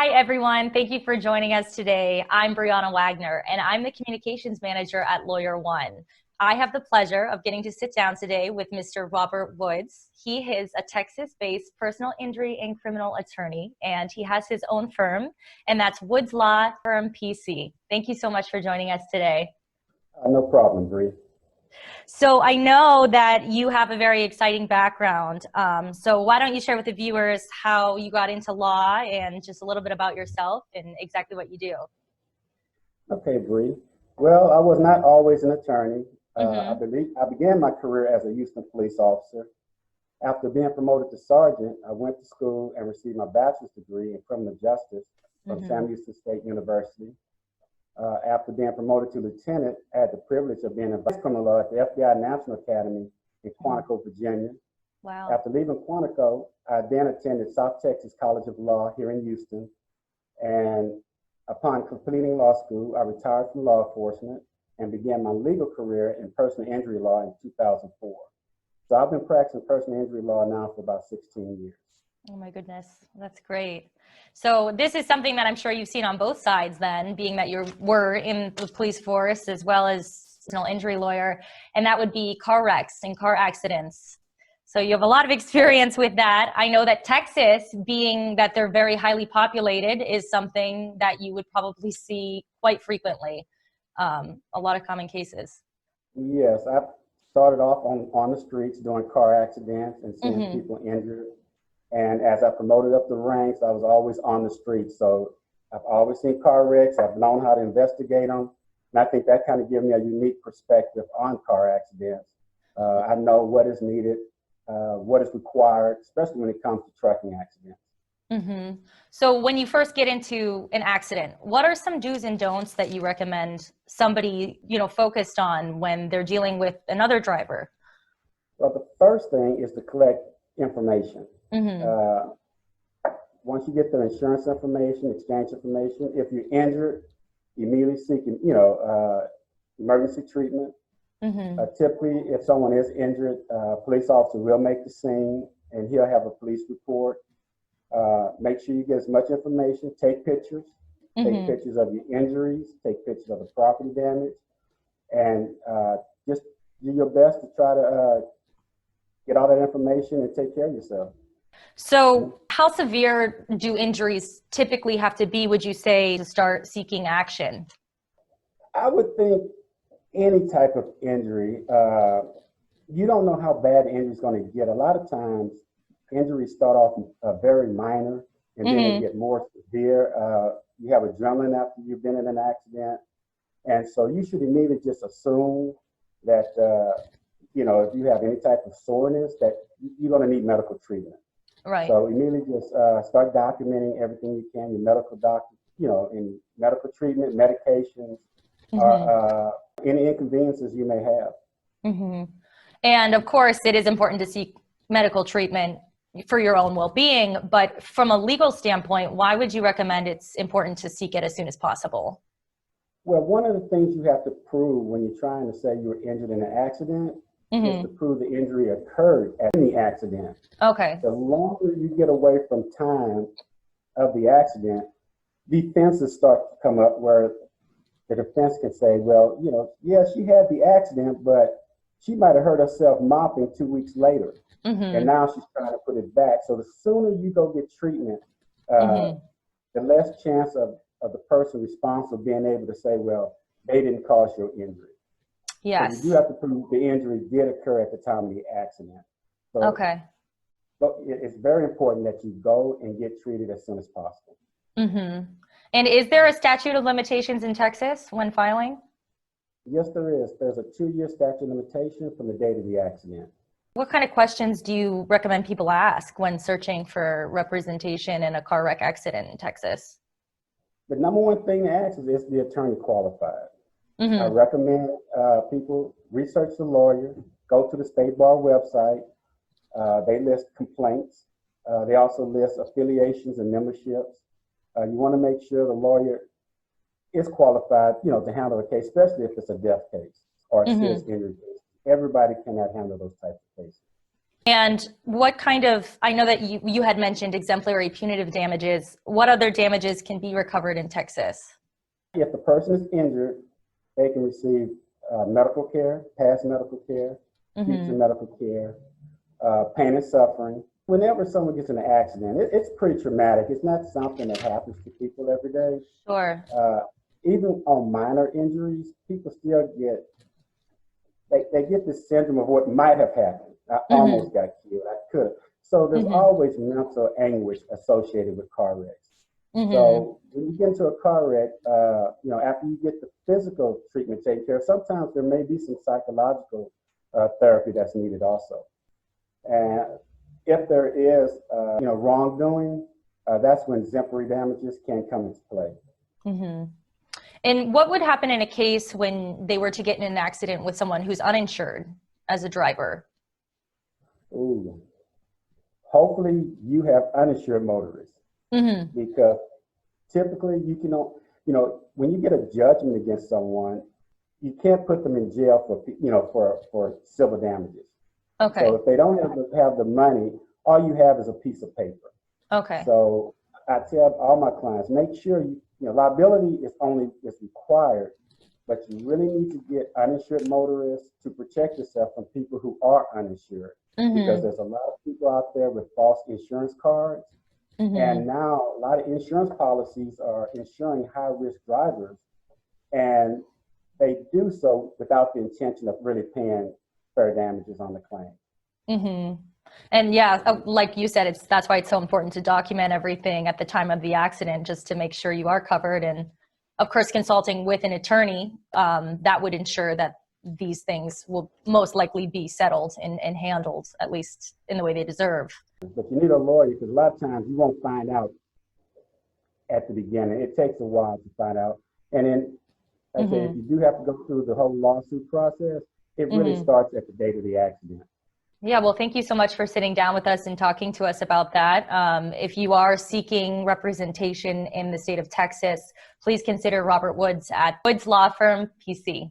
Hi, everyone. Thank you for joining us today. I'm Bri Ana Wagner, and I'm the Communications Manager at Lawyer One. I have the pleasure of getting to sit down today with Mr. Robert Woods. He is a Texas-based personal injury and criminal attorney, and he has his own firm, and that's Woods Law Firm PC. Thank you so much for joining us today. No problem, Bri. So I know that you have a very exciting background. So why don't you share with the viewers how you got into law and just a little bit about yourself and exactly what you do? Okay, Bri. Well, I was not always an attorney. I began my career as a Houston police officer. After being promoted to sergeant, I went to school and received my bachelor's degree in criminal justice from Sam Houston State University. After being promoted to lieutenant, I had the privilege of being in vice criminal law at the FBI National Academy in Quantico, Virginia. Wow. After leaving Quantico, I then attended South Texas College of Law here in Houston. And upon completing law school, I retired from law enforcement and began my legal career in personal injury law in 2004. So I've been practicing personal injury law now for about 16 years. Oh my goodness, that's great. So this is something that I'm sure you've seen on both sides then, being that you were in the police force as well as personal injury lawyer, and that would be car wrecks and car accidents. So you have a lot of experience with that. I know that Texas, being that they're very highly populated, is something that you would probably see quite frequently, a lot of common cases. Yes, I started off on the streets doing car accidents and seeing people injured. And as I promoted up the ranks, I was always on the street. So I've always seen car wrecks. I've known how to investigate them. And I think that kind of gives me a unique perspective on car accidents. I know what is needed, what is required, especially when it comes to trucking accidents. So when you first get into an accident, what are some do's and don'ts that you recommend somebody, focused on when they're dealing with another driver? Well, the first thing is to collect information. Once you get the insurance information, exchange information, if you're injured, immediately seeking, emergency treatment. Typically, if someone is injured, a police officer will make the scene and he'll have a police report. Make sure you get as much information, take pictures, take pictures of your injuries, take pictures of the property damage, and just do your best to try to get all that information and take care of yourself. So how severe do injuries typically have to be, would you say, to start seeking action? I would think any type of injury, you don't know how bad the injury is going to get. A lot of times, injuries start off very minor, and then they get more severe. You have adrenaline after you've been in an accident. And so you should immediately just assume that, if you have any type of soreness, that you're going to need medical treatment. Right. So immediately just start documenting everything you can, your medical doctor, in medical treatment, medications, any inconveniences you may have. And of course, it is important to seek medical treatment for your own well-being, but from a legal standpoint, why would you recommend it's important to seek it as soon as possible? Well, one of the things you have to prove when you're trying to say you were injured in an accident is to prove the injury occurred at the accident. Okay. The longer you get away from time of the accident, defenses start to come up where the defense can say, well, yeah, she had the accident, but she might have hurt herself mopping 2 weeks later. And now she's trying to put it back. So the sooner you go get treatment, the less chance of the person responsible being able to say, well, they didn't cause your injury. Yes. So you do have to prove the injury did occur at the time of the accident. So, okay. So it's very important that you go and get treated as soon as possible. And is there a statute of limitations in Texas when filing? Yes, there is. There's a 2-year statute of limitation from the date of the accident. What kind of questions do you recommend people ask when searching for representation in a car wreck accident in Texas? The number one thing to ask is the attorney qualified? I recommend people research the lawyer, go to the state bar website. They list complaints. They also list affiliations and memberships. You want to make sure the lawyer is qualified, to handle a case, especially if it's a death case or a serious injury case. Everybody cannot handle those types of cases. And what kind of, I know that you had mentioned exemplary punitive damages. What other damages can be recovered in Texas? If the person is injured, they can receive medical care, past medical care, future medical care, pain and suffering. Whenever someone gets in an accident, it's pretty traumatic. It's not something that happens to people every day. Sure. Even on minor injuries, people still get, they get this syndrome of what might have happened. I almost got killed. I could have. So there's always mental anguish associated with car wrecks. So when you get into a car wreck, after you get the physical treatment taken care of, sometimes there may be some psychological therapy that's needed also. And if there is, wrongdoing, that's when exemplary damages can come into play. And what would happen in a case when they were to get in an accident with someone who's uninsured as a driver? Ooh. Hopefully you have uninsured motorists. Because typically you can, when you get a judgment against someone, you can't put them in jail for civil damages. Okay. So if they don't have the money, all you have is a piece of paper. Okay. So I tell all my clients, make sure liability is required, but you really need to get uninsured motorists to protect yourself from people who are uninsured. Because there's a lot of people out there with false insurance cards. And now a lot of insurance policies are insuring high-risk drivers, and they do so without the intention of really paying fair damages on the claim. And yeah, like you said, that's why it's so important to document everything at the time of the accident, just to make sure you are covered. And of course, consulting with an attorney, that would ensure that these things will most likely be settled and handled, at least in the way they deserve. But you need a lawyer, because a lot of times you won't find out at the beginning. It takes a while to find out. And then, like I say, if you do have to go through the whole lawsuit process, it really starts at the date of the accident. Yeah, well, thank you so much for sitting down with us and talking to us about that. If you are seeking representation in the state of Texas, please consider Robert Woods at Woods Law Firm, PC.